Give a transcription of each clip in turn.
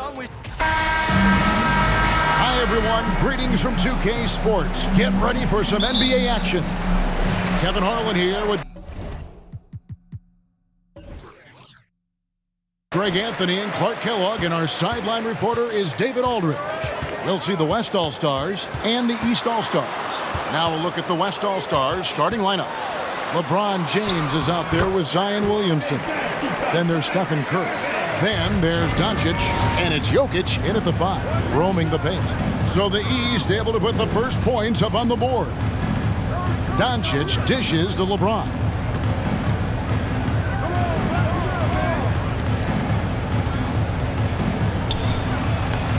done with. Hi, everyone. Greetings from 2K Sports. Get ready for some NBA action. Kevin Harlan here with Greg Anthony and Clark Kellogg, and our sideline reporter is David Aldridge. We'll see the West All-Stars and the East All-Stars. Now a look at the West All-Stars starting lineup. LeBron James is out there with Zion Williamson. Then there's Stephen Curry. Then there's Doncic, and it's Jokic in at the 5, roaming the paint. So the East able to put the first points up on the board. Doncic dishes to LeBron.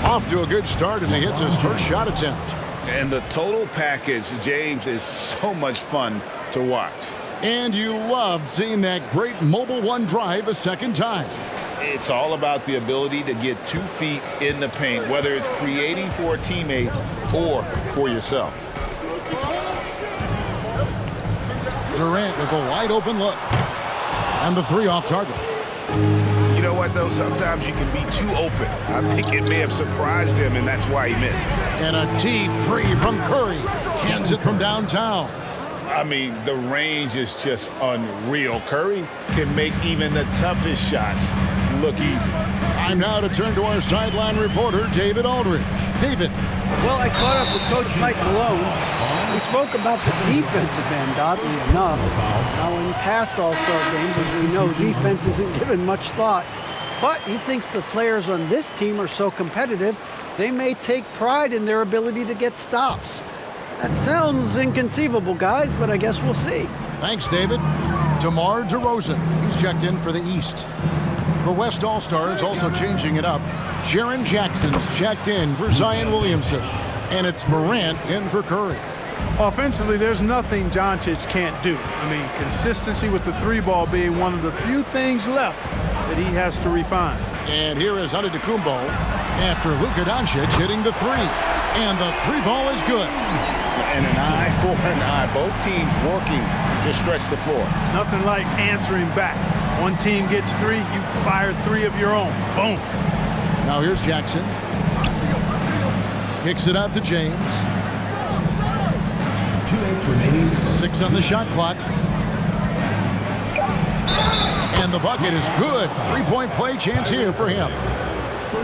Off to a good start as he hits his first shot attempt. And the total package, James, is so much fun to watch. And you love seeing that great mobile one drive a second time. It's all about the ability to get 2 feet in the paint, whether it's creating for a teammate or for yourself. Durant with a wide open look. And the 3 off target. You know what, though? Sometimes you can be too open. I think it may have surprised him, and that's why he missed. And a deep 3 from Curry. Cans it from downtown. I mean, the range is just unreal. Curry can make even the toughest shots look easy. Time now to turn to our sideline reporter, David Aldridge. David. Well, I caught up with Coach Mike Malone. We spoke about the defensive end, oddly enough. Now, in past All-Star games, as we know, defense isn't given much thought. But he thinks the players on this team are so competitive, they may take pride in their ability to get stops. That sounds inconceivable, guys, but I guess we'll see. Thanks, David. DeMar DeRozan. He's checked in for the East. The West All-Stars also changing it up. Jaren Jackson's checked in for Zion Williamson. And it's Morant in for Curry. Offensively, there's nothing Doncic can't do. I mean, consistency with the 3-ball being one of the few things left that he has to refine. And here is Antetokounmpo after Luka Doncic hitting the 3. And the 3-ball is good. And an eye for an eye. Both teams working to stretch the floor. Nothing like answering back. One team gets 3, you fire 3 of your own. Boom. Now here's Jackson. Kicks it out to James. 2 remaining. 6 on the shot clock. And the bucket is good. 3-point play chance here for him.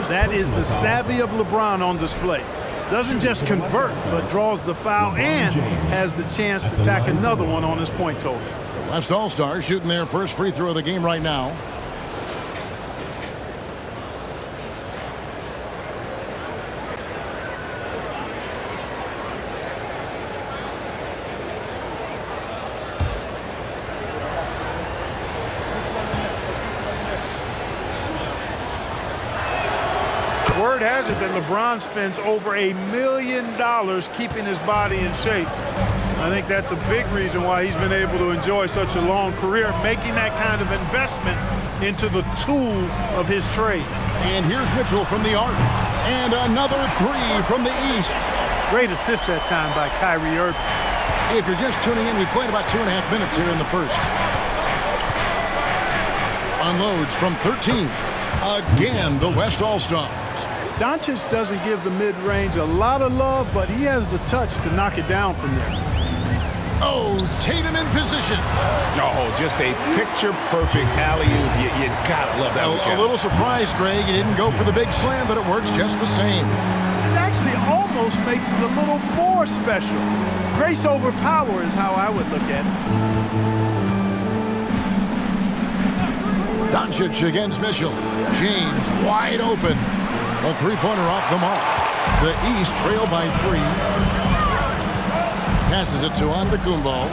That is the savvy of LeBron on display. Doesn't just convert, but draws the foul and has the chance to tack another one on his point total. The West All-Stars shooting their first free throw of the game right now. Word has it that LeBron spends over $1 million keeping his body in shape. I think that's a big reason why he's been able to enjoy such a long career, making that kind of investment into the tool of his trade. And here's Mitchell from the arc. And another 3 from the East. Great assist that time by Kyrie Irving. If you're just tuning in, we played about 2.5 minutes here in the first. Unloads from 13. Again, the West All-Stars. Doncic doesn't give the mid-range a lot of love, but he has the touch to knock it down from there. Oh, Tatum in position. Oh, just a picture-perfect alley-oop. You gotta love that. A little surprised, Greg. He didn't go for the big slam, but it works just the same. It actually almost makes it a little more special. Grace over power is how I would look at it. Doncic against Mitchell. James wide open. A 3-pointer off the mark. The East trail by 3. Passes it to Antetokounmpo.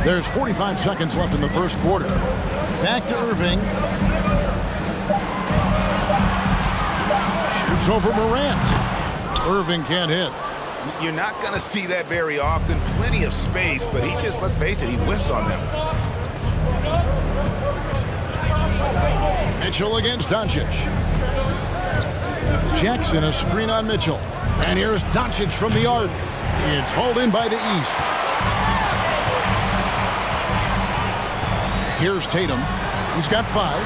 There's 45 seconds left in the first quarter. Back to Irving. Shoots over Morant. Irving can't hit. You're not going to see that very often. Plenty of space, but he just, let's face it, he whiffs on them. Mitchell against Doncic. Jackson a screen on Mitchell. And here's Doncic from the arc. It's hauled in by the East. Here's Tatum. He's got 5.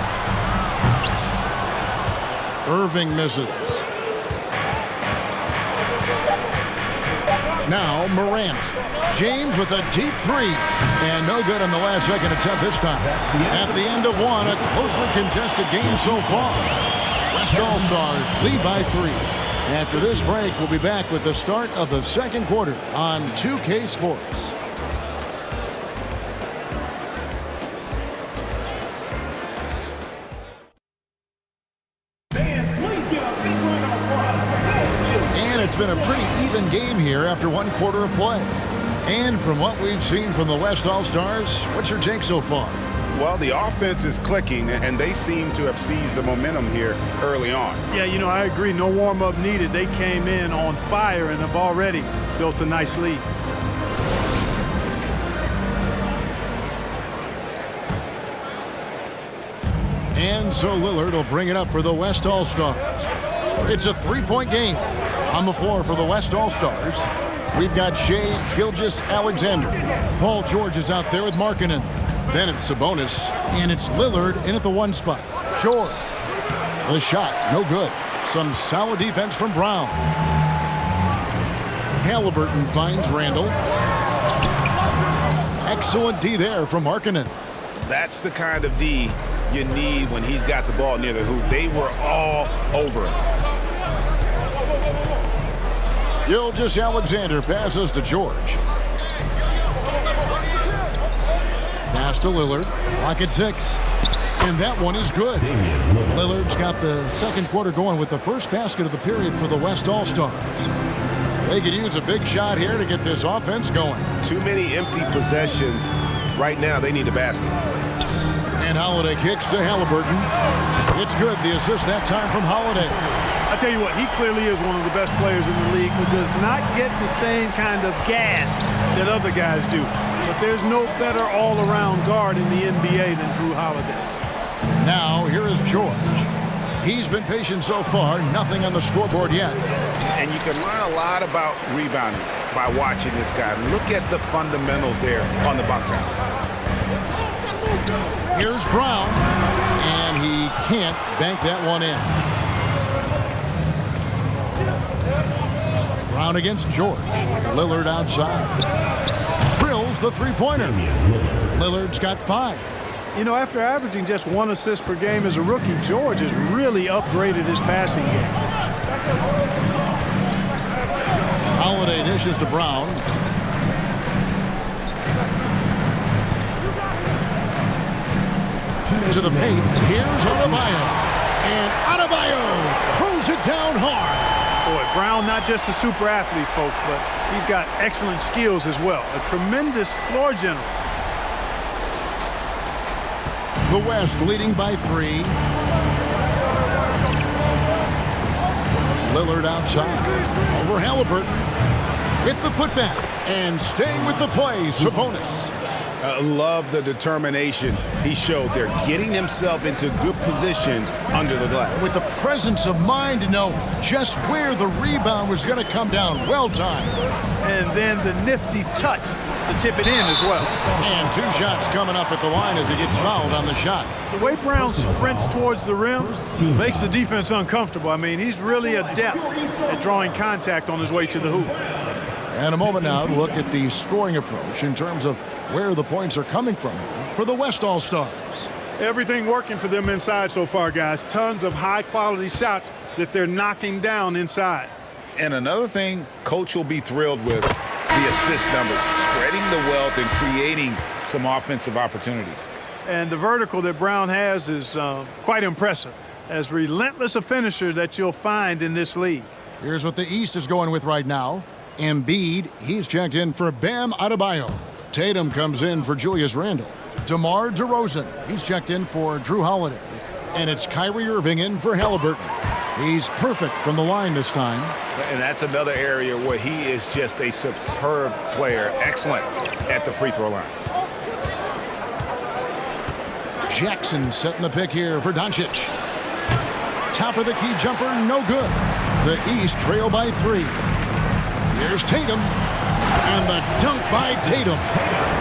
Irving misses. Now Morant. James with a deep 3. And no good on the last second attempt this time. At the end of one, a closely contested game so far. West All-Stars lead by 3. After this break, we'll be back with the start of the second quarter on 2K Sports. And it's been a pretty even game here after one quarter of play. And from what we've seen from the West All-Stars, what's your take so far? Well, the offense is clicking, and they seem to have seized the momentum here early on. Yeah, you know, I agree. No warm-up needed. They came in on fire and have already built a nice lead. And so Lillard will bring it up for the West All-Stars. It's a 3-point game. On the floor for the West All-Stars, we've got Shai Gilgeous-Alexander. Paul George is out there with Markkanen. Then it's Sabonis, and it's Lillard in at the 1 spot. George. The shot, no good. Some solid defense from Brown. Halliburton finds Randall. Excellent D there from Markkanen. That's the kind of D you need when he's got the ball near the hoop. They were all over it. Gilgeous-Alexander passes to George. Pass to Lillard. Clock at 6. And that one is good. Lillard's got the second quarter going with the first basket of the period for the West All-Stars. They could use a big shot here to get this offense going. Too many empty possessions. Right now, they need a basket. And Holiday kicks to Halliburton. It's good. The assist that time from Holiday. I tell you what, he clearly is one of the best players in the league who does not get the same kind of gas that other guys do. But there's no better all-around guard in the NBA than Drew Holiday. Now, here is George. He's been patient so far, nothing on the scoreboard yet. And you can learn a lot about rebounding by watching this guy. Look at the fundamentals there on the box out. Here's Brown, and he can't bank that one in. Brown against George. Lillard outside. Drills the three-pointer. Lillard's got 5. You know, after averaging just 1 assist per game as a rookie, George has really upgraded his passing game. Holiday dishes to Brown. To the paint. Here's Adebayo. And Adebayo throws it down hard. Boy, Brown not just a super athlete, folks, but he's got excellent skills as well. A tremendous floor general. The West leading by 3. Lillard outside. Over Halliburton. With the putback. And staying with the play, Sabonis. Love the determination he showed there, getting himself into good position under the glass. With the presence of mind to know just where the rebound was going to come down. Well timed. And then the nifty touch to tip it in as well. And 2 shots coming up at the line as he gets fouled on the shot. The way Brown sprints towards the rim makes the defense uncomfortable. I mean, he's really adept at drawing contact on his way to the hoop. And a moment now to look at the scoring approach in terms of where the points are coming from for the West All-Stars. Everything working for them inside so far, guys. Tons of high-quality shots that they're knocking down inside. And another thing Coach will be thrilled with, the assist numbers, spreading the wealth and creating some offensive opportunities. And the vertical that Brown has is quite impressive. As relentless a finisher that you'll find in this league. Here's what the East is going with right now. Embiid, he's checked in for Bam Adebayo. Tatum comes in for Julius Randle. DeMar DeRozan, he's checked in for Drew Holiday. And it's Kyrie Irving in for Halliburton. He's perfect from the line this time. And that's another area where he is just a superb player. Excellent at the free throw line. Jackson setting the pick here for Doncic. Top of the key jumper, no good. The East trail by 3. Here's Tatum. And the dunk by Tatum.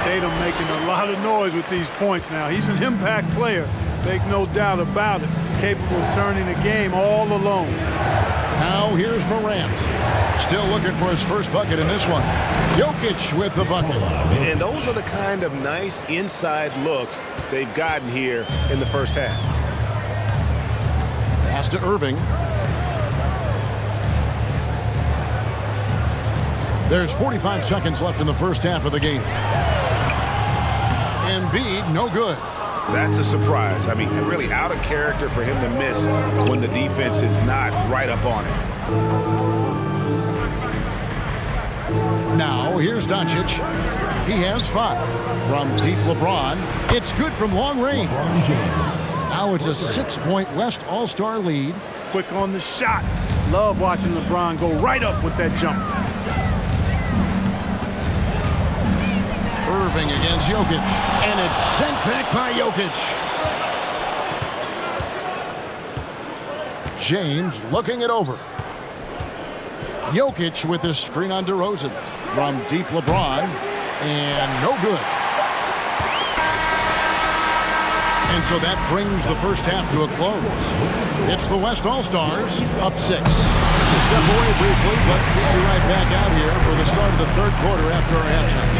Tatum making a lot of noise with these points now. He's an impact player, make no doubt about it. Capable of turning the game all alone. Now here's Morant. Still looking for his first bucket in this one. Jokic with the bucket. And those are the kind of nice inside looks they've gotten here in the first half. Pass to Irving. There's 45 seconds left in the first half of the game. Embiid, no good. That's a surprise. I mean, really out of character for him to miss when the defense is not right up on it. Now, here's Doncic. He has 5. From deep LeBron, it's good from long range. Now it's a 6-point West All-Star lead. Quick on the shot. Love watching LeBron go right up with that jumper. Irving against Jokic, and it's sent back by Jokic. James looking it over. Jokic with his screen on DeRozan. From deep LeBron, and no good. And so that brings the first half to a close. It's the West All-Stars up 6. We'll step away briefly, but we'll be right back out here for the start of the third quarter after our halftime.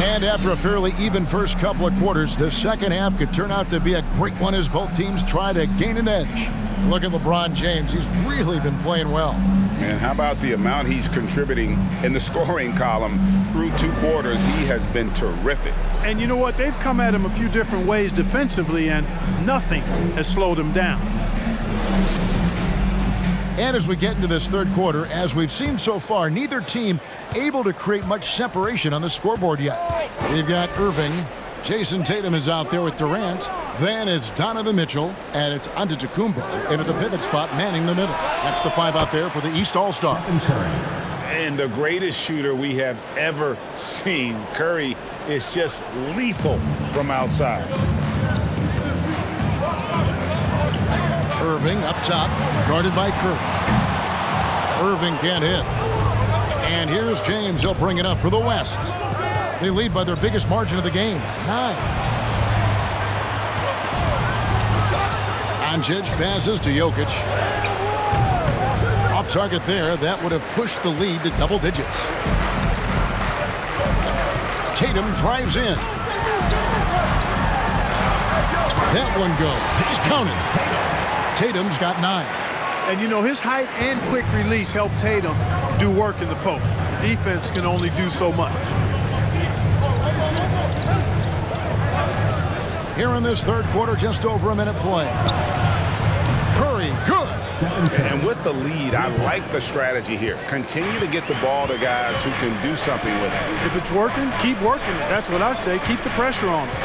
And after a fairly even first couple of quarters, the second half could turn out to be a great one as both teams try to gain an edge. Look at LeBron James. He's really been playing well. And how about the amount he's contributing in the scoring column through 2 quarters? He has been terrific. And you know what? They've come at him a few different ways defensively, and nothing has slowed him down. And as we get into this third quarter, as we've seen so far, neither team able to create much separation on the scoreboard yet. We've got Irving. Jason Tatum is out there with Durant. Then it's Donovan Mitchell, and it's Antetokounmpo into the pivot spot, manning the middle. That's the 5 out there for the East All-Star. And the greatest shooter we have ever seen. Curry is just lethal from outside. Irving up top, guarded by Curry. Irving can't hit. And here's James. He'll bring it up for the West. They lead by their biggest margin of the game, 9. Doncic passes to Jokic. Off target there. That would have pushed the lead to double digits. Tatum drives in. That one goes. It's counted. Tatum's got 9. And, you know, his height and quick release help Tatum do work in the post. The defense can only do so much. Here in this third quarter, just over a minute play. Curry, good. And with the lead, I like the strategy here. Continue to get the ball to guys who can do something with it. If it's working, keep working it. That's what I say. Keep the pressure on him.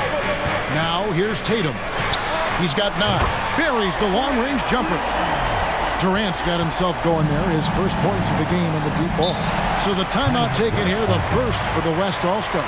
Now here's Tatum. He's got 9. Buries the long-range jumper. Durant's got himself going there. His first points of the game in the deep ball. So the timeout taken here, the first for the West All-Stars.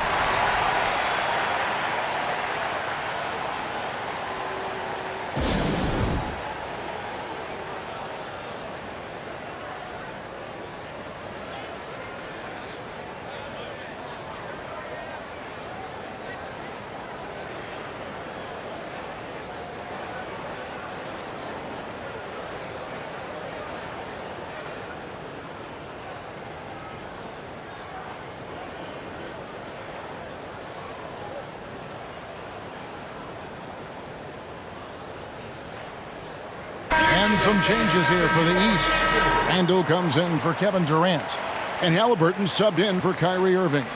And some changes here for the East. Randle comes in for Kevin Durant. And Halliburton subbed in for Kyrie Irving.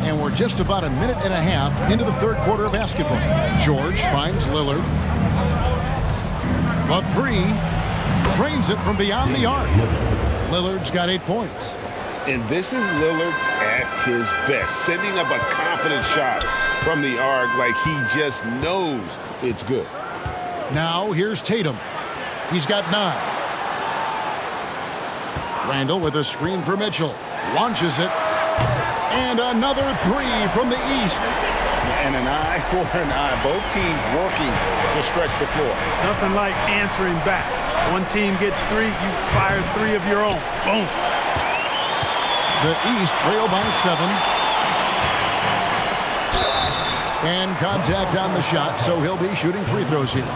And we're just about a minute and a half into the third quarter of basketball. George finds Lillard. The 3. Drains it from beyond the arc. Lillard's got 8 points. And this is Lillard at his best, sending up a confident shot from the arc like he just knows it's good. Now here's Tatum. He's got 9. Randle with a screen for Mitchell. Launches it. And another 3 from the East. And an eye for an eye. Both teams working to stretch the floor. Nothing like answering back. One team gets 3, you fire 3 of your own. Boom. The East trail by 7. And contact on the shot, so he'll be shooting free throws here.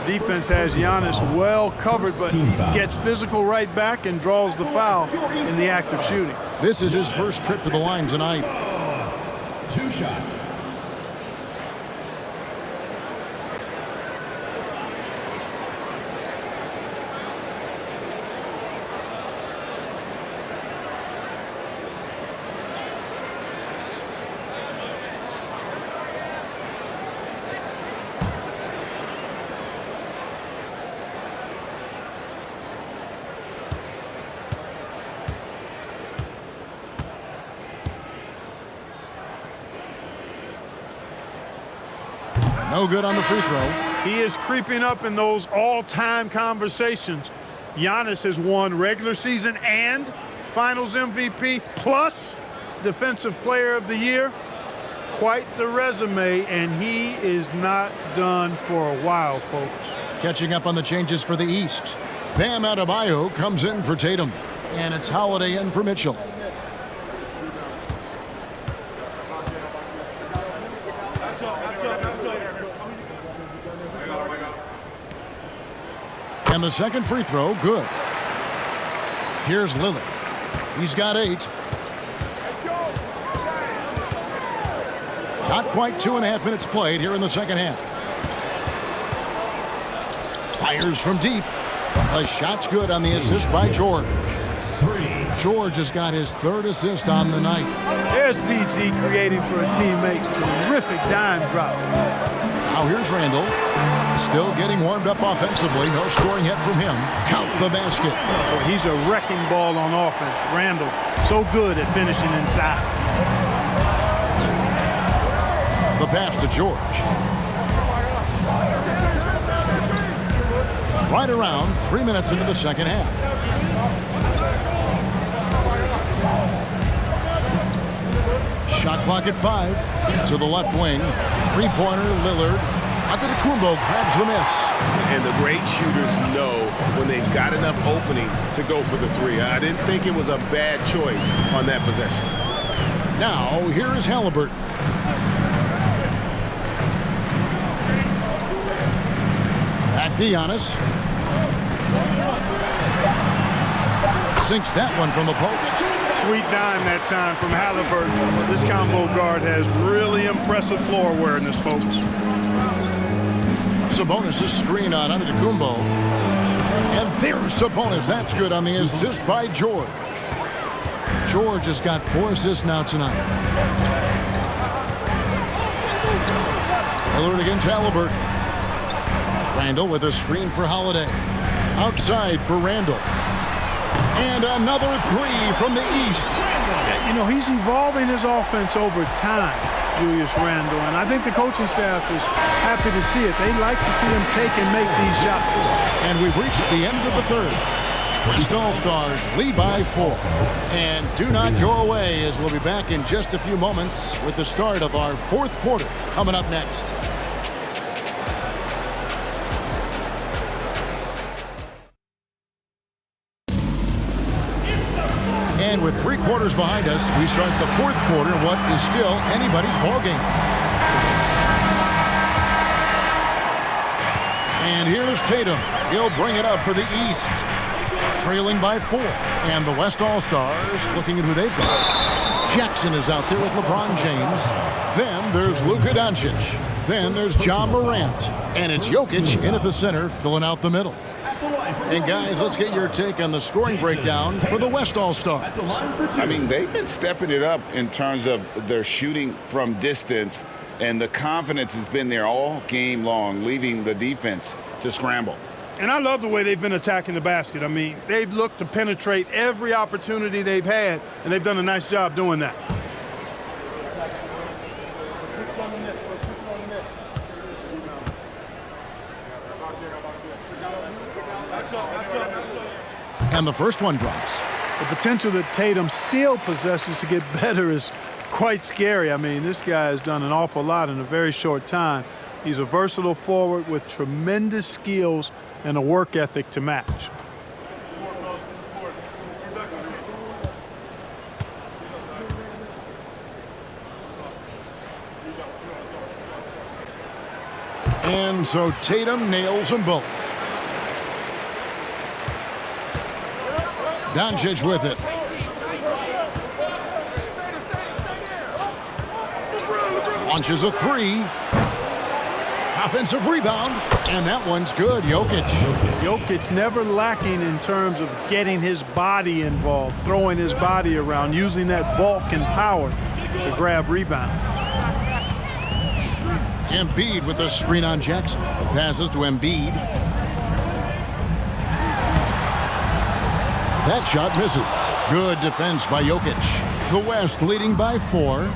Defense has Giannis well covered, but he gets physical right back and draws the foul in the act of shooting. This is his first trip to the line tonight. 2 shots. No good on the free throw. He is creeping up in those all-time conversations. Giannis has won regular season and Finals MVP plus Defensive Player of the Year. Quite the resume, and he is not done for a while, folks. Catching up on the changes for the East. Bam Adebayo comes in for Tatum. And it's Holiday in for Mitchell. And the second free throw, good. Here's Lillard. He's got 8. Not quite 2.5 minutes played here in the second half. Fires from deep. The shot's good on the assist by George. George has got his 3rd assist on the night. There's PG creating for a teammate. Terrific dime drop. Now here's Randle. Still getting warmed up offensively. No scoring yet from him. Count the basket. He's a wrecking ball on offense. Randle, so good at finishing inside. The pass to George. Right around 3 minutes into the second half. Shot clock at 5. To the left wing. 3-pointer, Lillard. Antetokounmpo grabs the miss. And the great shooters know when they've got enough opening to go for the 3. I didn't think it was a bad choice on that possession. Now, here is Halliburton. Back to Giannis. Sinks that one from the post. Sweet dime that time from Halliburton. This combo guard has really impressive floor awareness, folks. Sabonis' screen on Antetokounmpo. And there's Sabonis. That's good on the assist by George. George has got 4 assists now tonight. Lillard against Halliburton. Randall with a screen for Holiday. Outside for Randall. And another 3 from the east. Yeah, you know, he's evolving his offense over time, Julius Randle, and I think the coaching staff is happy to see it. They like to see him take and make these shots. And we've reached the end of the third. West All-Stars lead by 4. And do not go away, as we'll be back in just a few moments with the start of our 4th quarter coming up next. And with 3 quarters behind us, we start the 4th quarter, what is still anybody's ballgame. And here's Tatum. He'll bring it up for the East. Trailing by 4. And the West All-Stars looking at who they've got. Jackson is out there with LeBron James. Then there's Luka Doncic. Then there's John Morant. And it's Jokic in at the center, filling out the middle. And guys, let's get your take on the scoring breakdown for the West All-Stars. I mean, they've been stepping it up in terms of their shooting from distance, and the confidence has been there all game long, leaving the defense to scramble. And I love the way they've been attacking the basket. I mean, they've looked to penetrate every opportunity they've had, and they've done a nice job doing that. And the first one drops. The potential that Tatum still possesses to get better is quite scary. I mean, this guy has done an awful lot in a very short time. He's a versatile forward with tremendous skills and a work ethic to match. And so Tatum nails them both. Doncic with it. Launches a 3. Offensive rebound. And that one's good. Jokic. Jokic never lacking in terms of getting his body involved, throwing his body around, using that bulk and power to grab rebound. Embiid with a screen on Jackson. Passes to Embiid. That shot misses. Good defense by Jokic. The West leading by 4.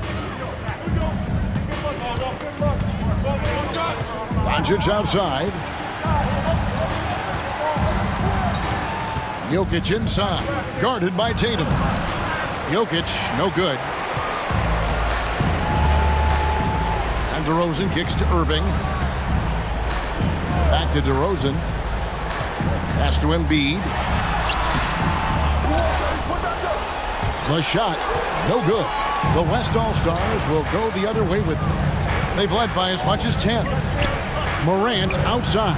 Doncic outside. Jokic inside. Guarded by Tatum. Jokic, no good. And DeRozan kicks to Irving. Back to DeRozan. Pass to Embiid. The shot, no good. The West All-Stars will go the other way with it. They've led by as much as 10. Morant outside.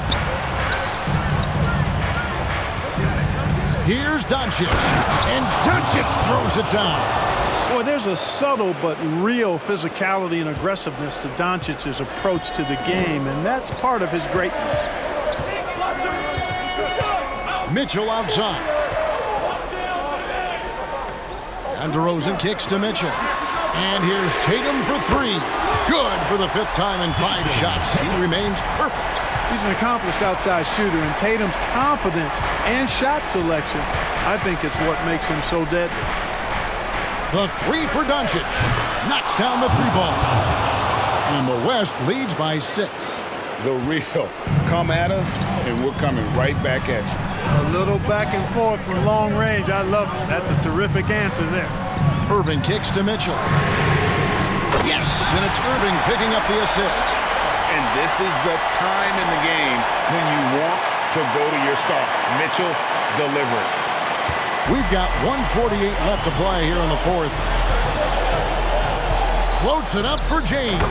Here's Doncic. And Doncic throws it down. Boy, there's a subtle but real physicality and aggressiveness to Doncic's approach to the game, and that's part of his greatness. Mitchell outside. And DeRozan kicks to Mitchell. And here's Tatum for 3. Good for the 5th time in 5 shots. He remains perfect. He's an accomplished outside shooter, and Tatum's confidence and shot selection, I think it's what makes him so deadly. The 3 for Doncic. Knocks down the 3-ball. And the West leads by 6. The real come at us, and we're coming right back at you. A little back and forth from long range. I love it. That's a terrific answer there. Irving kicks to Mitchell. Yes, and it's Irving picking up the assist. And this is the time in the game when you want to go to your stars. Mitchell delivering. We've got 1:48 left to play here in the 4th. floats it up for James.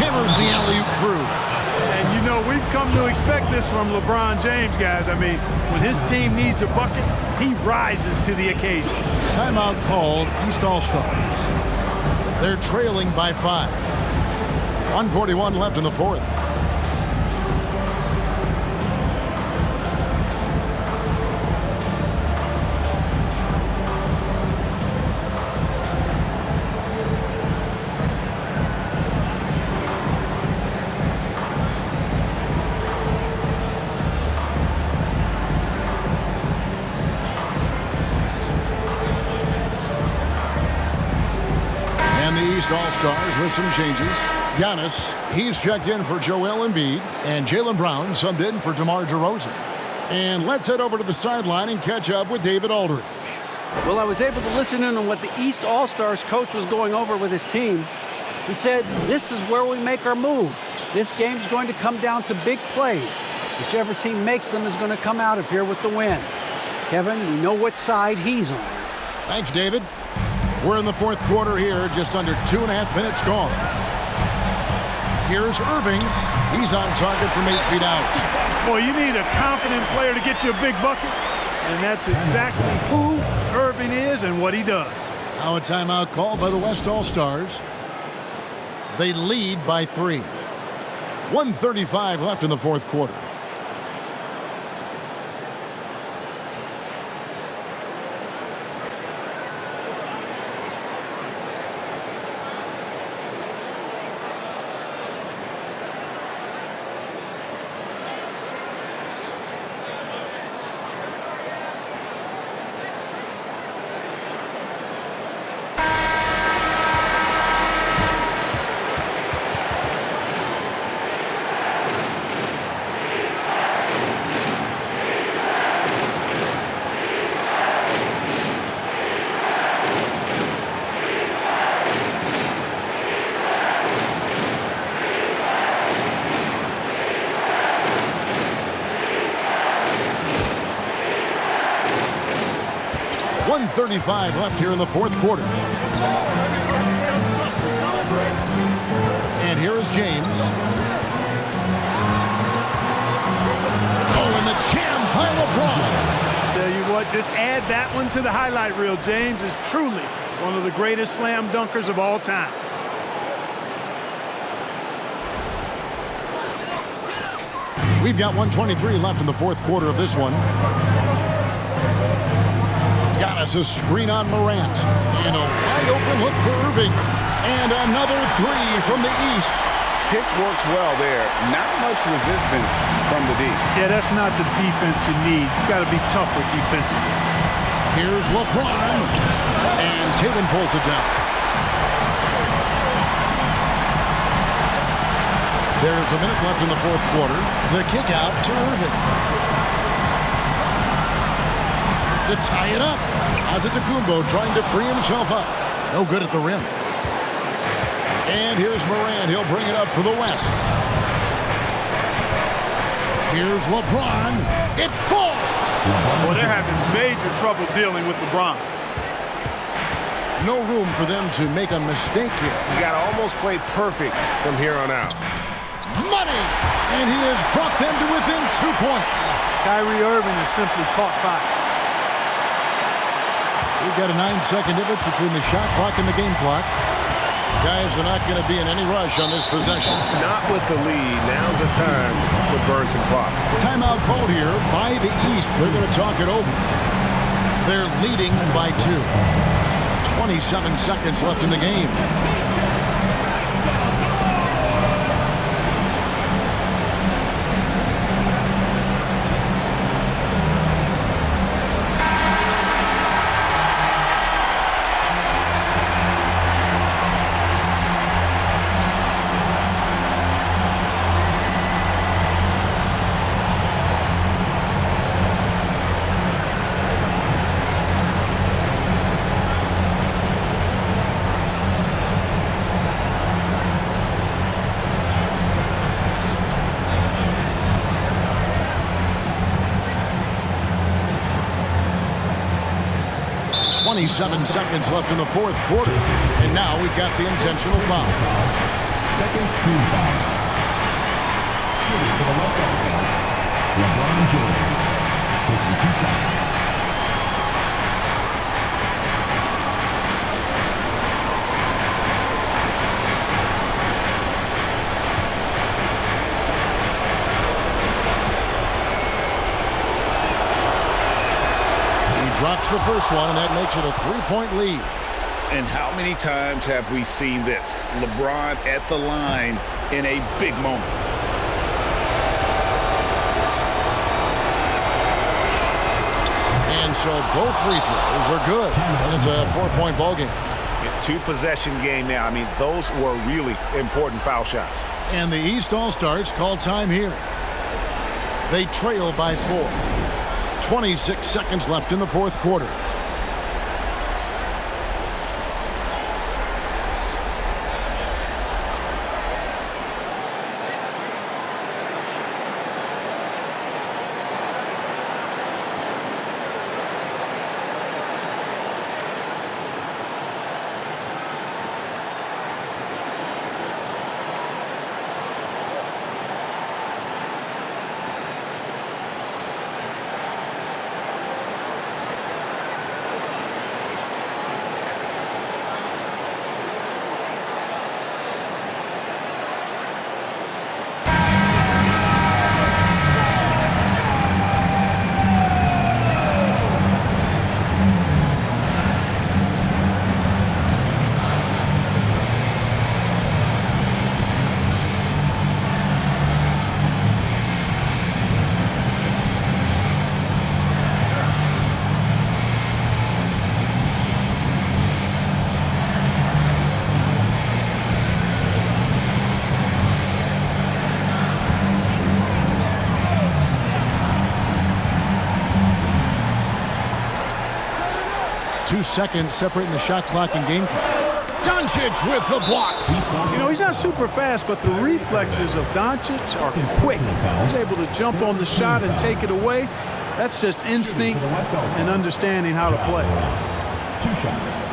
Hammers the alley-oop through. And you know, we've come to expect this from LeBron James, guys. I mean, when his team needs a bucket, he rises to the occasion. Timeout called, East All-Stars. They're trailing by 5. 1:41 left in the fourth. All-Stars with some changes. Giannis, he's checked in for Joel Embiid, and Jaylen Brown subbed in for DeMar DeRozan. And let's head over to the sideline and catch up with David Aldridge. Well, I was able to listen in on what the East All-Stars coach was going over with his team. He said, this is where we make our move. This game's going to come down to big plays. Whichever team makes them is going to come out of here with the win. Kevin, we know what side he's on. Thanks, David. We're in the fourth quarter here, just under 2.5 minutes gone. Here's Irving. He's on target from 8 feet out. Boy, you need a confident player to get you a big bucket, and that's exactly who Irving is and what he does. Now a timeout called by the West All-Stars. They lead by 3. 1:35 left in the fourth quarter. .35 left here in the fourth quarter. And here is James. Oh, and the jam by LeBron. Tell you what, just add that one to the highlight reel. James is truly one of the greatest slam dunkers of all time. We've got 1:23 left in the fourth quarter of this one. Giannis, a screen on Morant. And a wide open look for Irving. And another 3 from the East. Pick works well there. Not much resistance from the D. Yeah, that's not the defense you need. You got to be tougher defensively. Here's LeBron. And Tatum pulls it down. There's a minute left in the fourth quarter. The kick out to Irving. To tie it up. Antetokounmpo trying to free himself up. No good at the rim. And here's Morant. He'll bring it up for the West. Here's LeBron. It falls. Well, they're having major trouble dealing with LeBron. No room for them to make a mistake here. You got to almost play perfect from here on out. Money! And he has brought them to within 2 points. Kyrie Irving has simply caught fire. We've got a 9-second difference between the shot clock and the game clock. Guys are not going to be in any rush on this possession. Not with the lead. Now's the time to burn some clock. Timeout called here by the East. They're going to talk it over. They're leading by 2. 27 seconds left in the game. 27 seconds left in the fourth quarter. And now we've got the intentional foul. Second team foul. Shooting for the West Coast, Lebron James, taking 2 shots. Drops the first one, and that makes it a 3-point lead. And how many times have we seen this? LeBron at the line in a big moment. And so both free throws are good, and it's a 4-point ball game. Two-possession game now. I mean, those were really important foul shots. And the East All-Stars call time here. They trail by 4. 26 seconds left in the fourth quarter. Two seconds separating the shot clock and game clock. Doncic with the block. You know, he's not super fast, but the reflexes of Doncic are quick. He's able to jump on the shot and take it away. That's just instinct and understanding how to play. 2 shots.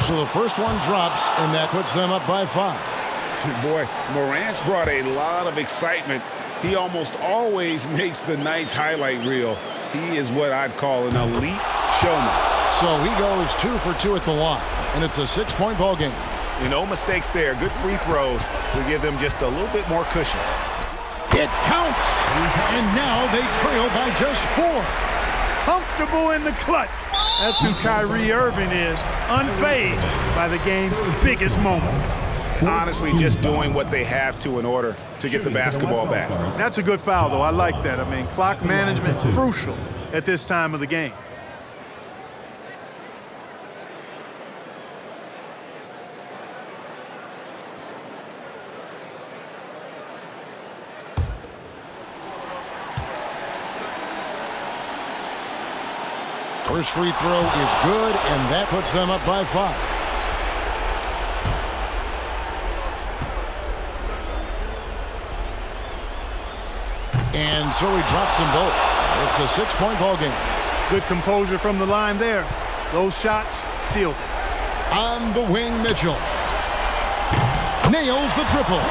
So the first one drops, and that puts them up by 5. Boy, Morant's brought a lot of excitement. He almost always makes the night's highlight reel. He is what I'd call an elite showman. So he goes 2 for 2 at the line, and it's a 6-point ball game. No mistakes there. Good free throws to give them just a little bit more cushion. It counts, and now they trail by just 4. Comfortable in the clutch. That's who Kyrie Irving is, unfazed by the game's biggest moments. Honestly, just doing what they have to in order to get the basketball back. That's a good foul, though. I like that. I mean, clock management crucial at this time of the game. First free throw is good, and that puts them up by 5. And so he drops them both. It's a 6-point ball game. Good composure from the line there. Those shots sealed it. On the wing, Mitchell nails the triple.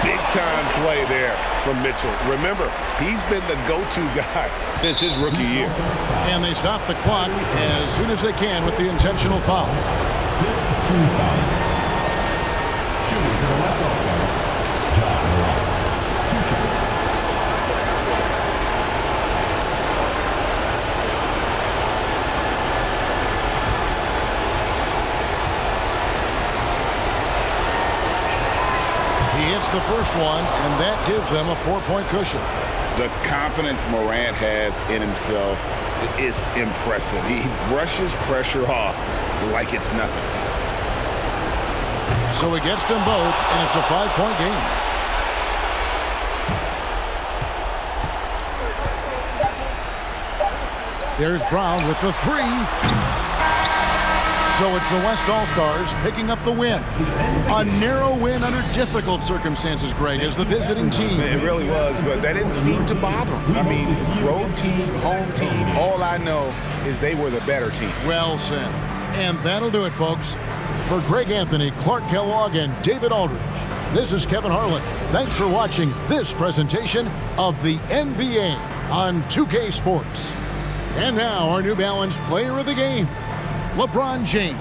Big-time play there from Mitchell. Remember, he's been the go-to guy since his rookie year. And they stop the clock as soon as they can with the intentional foul. 5th team foul. Shooting for the West Coast, 2 shots. He hits the first one, and that gives them a 4-point cushion. The confidence Morant has in himself is impressive. He brushes pressure off like it's nothing. So he gets them both, and it's a 5-point game. There's Brown with the 3. So it's the West All-Stars picking up the win. A narrow win under difficult circumstances, Greg, as the visiting team. It really was, but that didn't seem to bother them. I mean, road team, home team, all I know is they were the better team. Well said. And that'll do it, folks. For Greg Anthony, Clark Kellogg, and David Aldridge, this is Kevin Harlan. Thanks for watching this presentation of the NBA on 2K Sports. And now, our New Balance player of the game, LeBron James.